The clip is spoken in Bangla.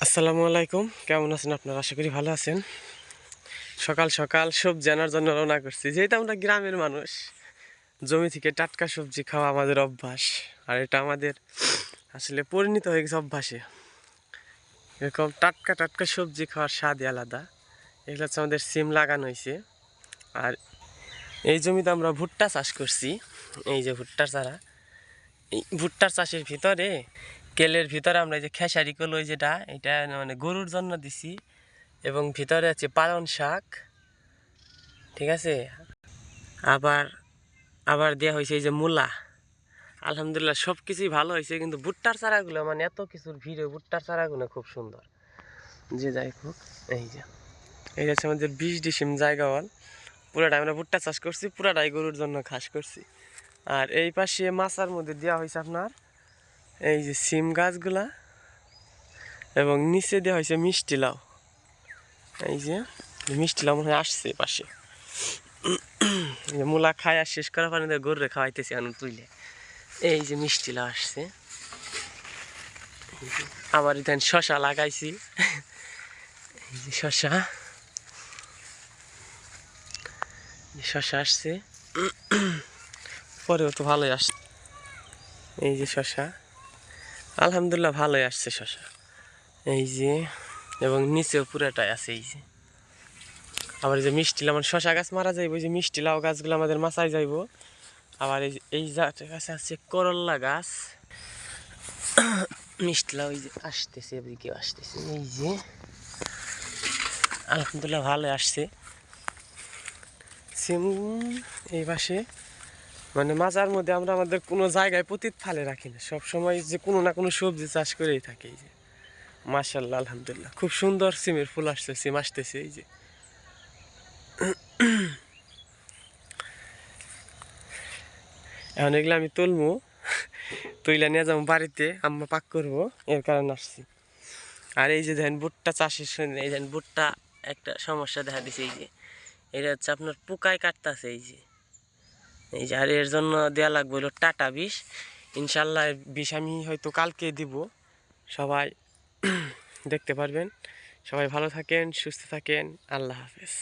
আসসালামু আলাইকুম, কেমন আছেন আপনারা? আশা করি ভালো আছেন। সকাল সকাল সবজি আনার জন্য রওনা করছি। যেহেতু আমরা গ্রামের মানুষ, জমি থেকে টাটকা সবজি খাওয়া আমাদের অভ্যাস। আর এটা আমাদের আসলে পরিণত হয়ে গেছে অভ্যাসে। এরকম টাটকা টাটকা সবজি খাওয়ার স্বাদই আলাদা। এগুলো হচ্ছে আমাদের সিম লাগানো হয়েছে। আর এই জমিতে আমরা ভুট্টা চাষ করছি। এই যে ভুট্টার চারা, এই ভুট্টার চাষের ভিতরে কেলের ভিতরে আমরা এই যে খেসারি কল, ওই যেটা এটা মানে গরুর জন্য দিছি। এবং ভিতরে আছে পালং শাক, ঠিক আছে। আবার আবার দেওয়া হয়েছে এই যে মূলা। আলহামদুলিল্লাহ সব কিছুই ভালো হয়েছে, কিন্তু ভুট্টার চারাগুলো মানে এত কিছুর ভিড়ে ভুট্টার চারাগুলো খুব সুন্দর। যে যাই হোক, এই হচ্ছে আমাদের 20 ডিসিম জায়গাওয়াল। পুরাটাই আমরা ভুট্টা চাষ করছি, পুরাটাই গরুর জন্য ঘাস করছি। আর এই পাশে মাচার মধ্যে দেওয়া হয়েছে আপনার এই যে সিম গাছগুলা, এবং নিচে দেওয়া হয়েছে মিষ্টি লাউ। এই যে মিষ্টি লাউ মনে হয় আসছে পাশে। মূলা খায় আর শেষ করার পরে গরুরে খাওয়াইতেছি এখন তুইলে। এই যে মিষ্টি লাউ আসছে। আবার এখানে শশা লাগাইছি। এই যে শশা শশা আসছে, পরেও তো ভালোই আসছে। এই যে শশা, আলহামদুলিল্লাহ ভালোই আসছে শশা। এই যে এবং নিচেও পুরাটাই আছে। এই যে আবার এই যে মিষ্টি লাউ, মানে শশা গাছ মারা যাইব, এই যে মিষ্টি লাউ গাছগুলো আমাদের মাচায় যাইব। আবার এই গাছে আছে করল্লা গাছ। মিষ্টি লাউ এই যে আসতেছে, এদিকেও আসতেছে। এই যে আলহামদুলিল্লাহ ভালো আসছে। সিম এই পাশে মানে মাজার মধ্যে আমরা আমাদের কোনো জায়গায় পতিত ফালে রাখি না, সবসময় যে কোনো না কোনো সবজি চাষ করেই থাকে। এই যে মাশাআল্লাহ আলহামদুলিল্লাহ খুব সুন্দর সিমের ফুল আসছে, সিম আসতেছে। এই যে এখন এগুলো আমি তুলবো, তুইলা নিয়ে যাবো বাড়িতে, আম্মা পাক করবো, এর কারণে আসছি। আর এই যে দেখেন ভুট্টা চাষের সঙ্গে এই দেখেন ভুট্টা একটা সমস্যা দেখা দিছে। এই যে এটা হচ্ছে আপনার পোকায় কাটতেছে। এই যে আর এর জন্য দেওয়া লাগবে হলো টাটা বিষ। ইনশাল্লাহ বিষ আমি হয়তো কালকে দিব, সবাই দেখতে পারবেন। সবাই ভালো থাকেন, সুস্থ থাকেন, আল্লাহ হাফেজ।